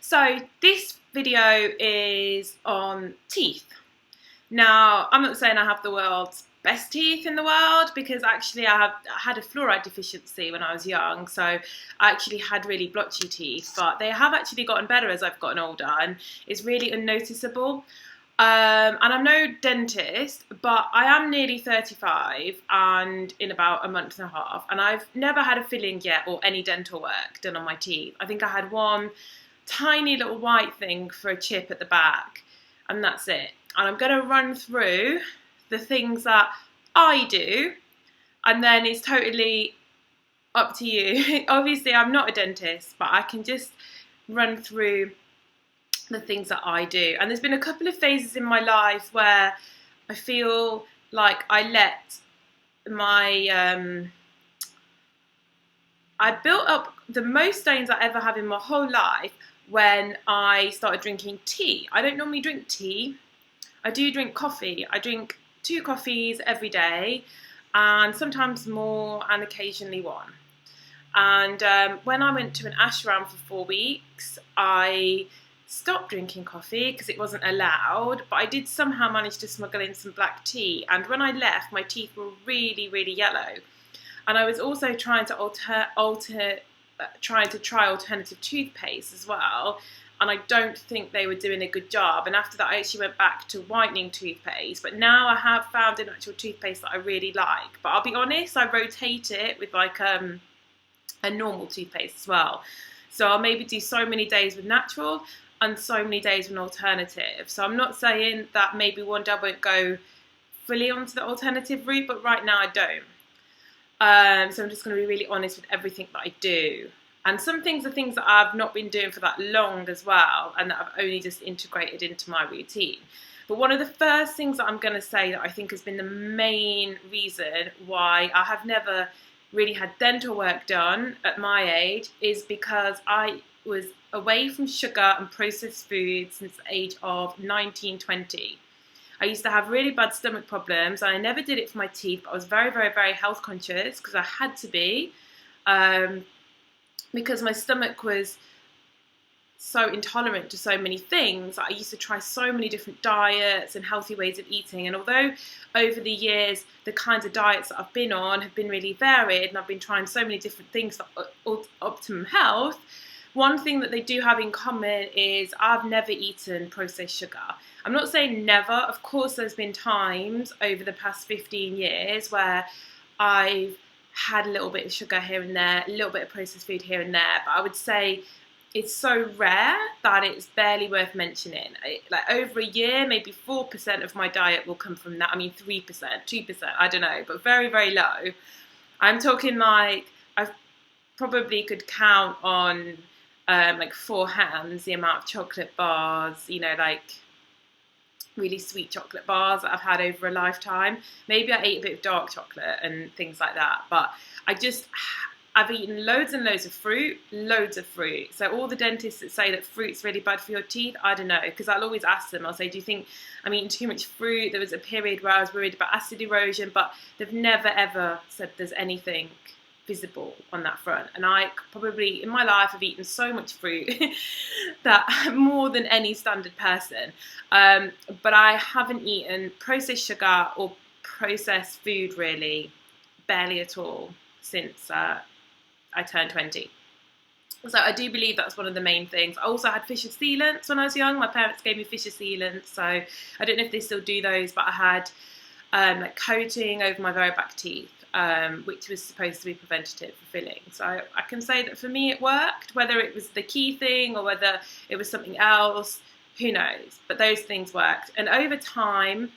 So this video is on teeth. Now, I'm not saying I have the world's best teeth in the world, because actually I had a fluoride deficiency when I was young, so I actually had really blotchy teeth, but they have actually gotten better as I've gotten older, and it's really unnoticeable. And I'm no dentist, but I am nearly 35 and in about a month and a half, and I've never had a filling yet or any dental work done on my teeth. I think I had one tiny little white thing for a chip at the back, and that's it. And I'm going to run through the things that I do, and then it's totally up to you. Obviously, I'm not a dentist, but I can just run through the things that I do. And there's been a couple of phases in my life where I feel like I let my I built up the most stains I ever have in my whole life when I started drinking tea. I don't normally drink tea. I do drink coffee. I drink 2 coffees every day, and sometimes more, and occasionally one. And when I went to an ashram for 4 weeks, I stopped drinking coffee because it wasn't allowed, but I did somehow manage to smuggle in some black tea. And when I left, my teeth were really, really yellow. And I was also trying to try alternative toothpaste as well, and I don't think they were doing a good job. And after that, I actually went back to whitening toothpaste, but now I have found an actual toothpaste that I really like. But I'll be honest, I rotate it with like a normal toothpaste as well. So I'll maybe do so many days with natural and so many days with alternative. So I'm not saying that maybe one day I won't go fully onto the alternative route, but right now I don't. So I'm just going to be really honest with everything that I do. And some things are things that I've not been doing for that long as well, and that I've only just integrated into my routine. But one of the first things that I'm going to say that I think has been the main reason why I have never really had dental work done at my age is because I was away from sugar and processed food since the age of 19, 20. I used to have really bad stomach problems, and I never did it for my teeth, but I was very, very, very health conscious because I had to be, because my stomach was so intolerant to so many things. I used to try so many different diets and healthy ways of eating, and although over the years the kinds of diets that I've been on have been really varied, and I've been trying so many different things for optimum health, one thing that they do have in common is I've never eaten processed sugar. I'm not saying never. Of course, there's been times over the past 15 years where I've had a little bit of sugar here and there, a little bit of processed food here and there, but I would say it's so rare that it's barely worth mentioning. Like over a year, maybe 4% of my diet will come from that. I mean, 3%, 2%, I don't know, but very, very low. I'm talking like I probably could count on like 4 hands the amount of chocolate bars, like really sweet chocolate bars that I've had over a lifetime. Maybe I ate a bit of dark chocolate and things like that, but I've eaten loads and loads of fruit, So all the dentists that say that fruit's really bad for your teeth, I don't know, because I'll always ask them, I'll say, do you think I'm eating too much fruit? There was a period where I was worried about acid erosion, but they've never ever said there's anything visible on that front. And I probably in my life have eaten so much fruit that more than any standard person, but I haven't eaten processed sugar or processed food really barely at all since I turned 20. So I do believe that's one of the main things. I also had fissure sealants when I was young. My parents gave me fissure sealants, so I don't know if they still do those, but I had like coating over my very back teeth, which was supposed to be preventative for filling. So I can say that for me it worked. Whether it was the key thing or whether it was something else, who knows? But those things worked. And over time,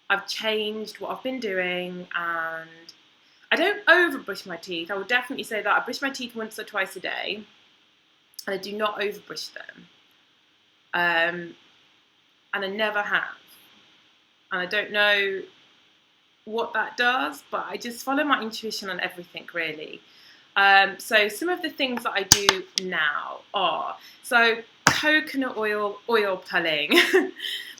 I've changed what I've been doing, and I don't overbrush my teeth. I will definitely say that. I brush my teeth once or twice a day, and I do not overbrush them. And I never have. And I don't know what that does, but I just follow my intuition on everything, really. So some of the things that I do now are, so coconut oil pulling.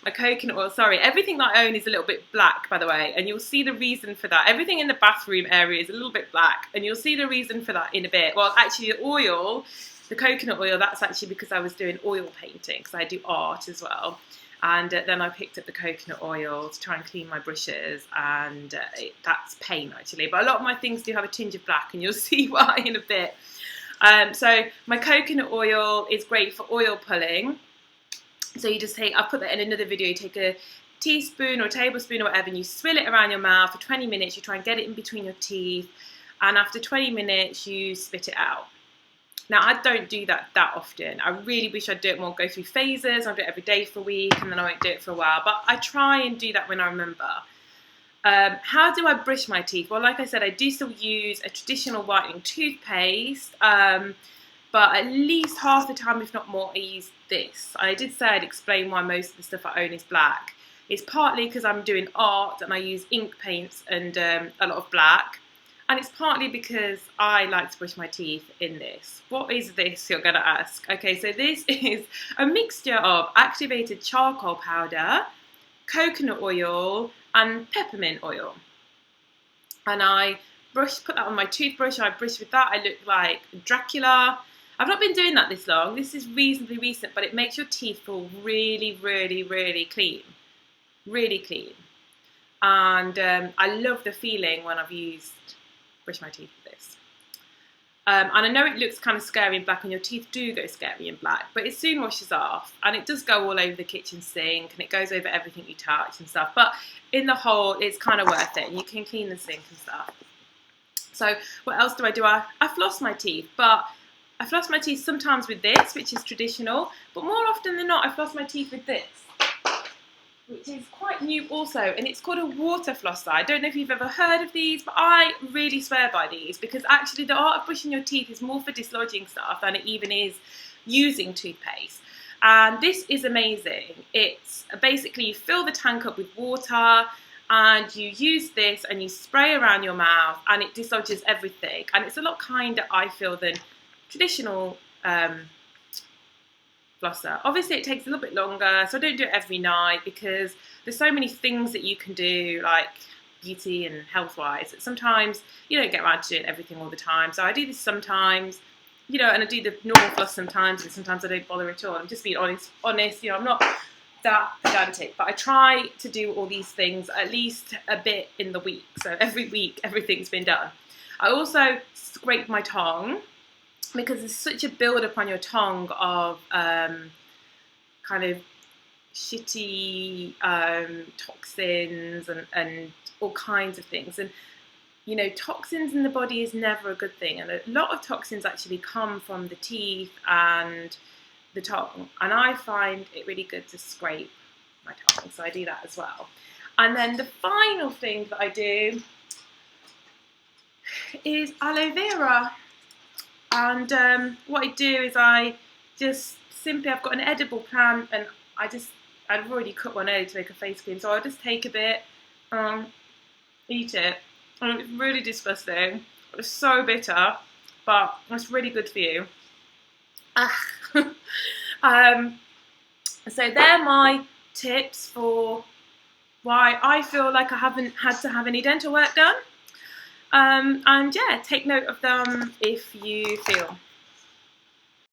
My coconut oil, sorry, everything that I own is a little bit black, by the way, and you'll see the reason for that. Everything in the bathroom area is a little bit black, and you'll see the reason for that in a bit. Well, actually, the oil The coconut oil, that's actually because I was doing oil painting, because I do art as well. And then I picked up the coconut oil to try and clean my brushes, and that's pain actually. But a lot of my things do have a tinge of black, and you'll see why in a bit. So my coconut oil is great for oil pulling. So you just I'll put that in another video, you take a teaspoon or tablespoon or whatever, and you swill it around your mouth for 20 minutes, you try and get it in between your teeth, and after 20 minutes you spit it out. Now, I don't do that often. I really wish I'd do it more, go through phases. I'll do it every day for a week, and then I won't do it for a while. But I try and do that when I remember. How do I brush my teeth? Well, like I said, I do still use a traditional whitening toothpaste, but at least half the time, if not more, I use this. I did say I'd explain why most of the stuff I own is black. It's partly because I'm doing art and I use ink paints and a lot of black. And it's partly because I like to brush my teeth in this. What is this, you're going to ask? Okay, so this is a mixture of activated charcoal powder, coconut oil, and peppermint oil. And I put that on my toothbrush, I brush with that, I look like Dracula. I've not been doing that this long, this is reasonably recent, but it makes your teeth feel really, really, really clean. Really clean. And I love the feeling when I've brush my teeth with this. And I know it looks kind of scary in black, and your teeth do go scary in black, but it soon washes off, and it does go all over the kitchen sink, and it goes over everything you touch and stuff, but in the whole, it's kind of worth it. You can clean the sink and stuff. So what else do? I floss my teeth, but I floss my teeth sometimes with this, which is traditional, but more often than not, I floss my teeth with this, which is quite new also, and it's called a water flosser. I don't know if you've ever heard of these, but I really swear by these, because actually the art of brushing your teeth is more for dislodging stuff than it even is using toothpaste. And this is amazing. It's basically, you fill the tank up with water, and you use this and you spray around your mouth, and it dislodges everything. And it's a lot kinder, I feel, than traditional flosser. Obviously it takes a little bit longer, so I don't do it every night, because there's so many things that you can do, like beauty and health wise, that sometimes you don't get around to doing everything all the time. So I do this sometimes, you know, and I do the normal floss sometimes, and sometimes I don't bother at all. I'm just being honest, you know, I'm not that pedantic, but I try to do all these things at least a bit in the week. So every week everything's been done. I also scrape my tongue, because there's such a build up on your tongue of kind of shitty toxins and all kinds of things. And, you know, toxins in the body is never a good thing. And a lot of toxins actually come from the teeth and the tongue. And I find it really good to scrape my tongue. So I do that as well. And then the final thing that I do is aloe vera. And what I do is I just simply, I've got an edible plant, and I've already cut one earlier to make a face cream, so I'll just take a bit, eat it, and it's really disgusting. It's so bitter, but it's really good for you. So they're my tips for why I feel like I haven't had to have any dental work done. And yeah, take note of them if you feel.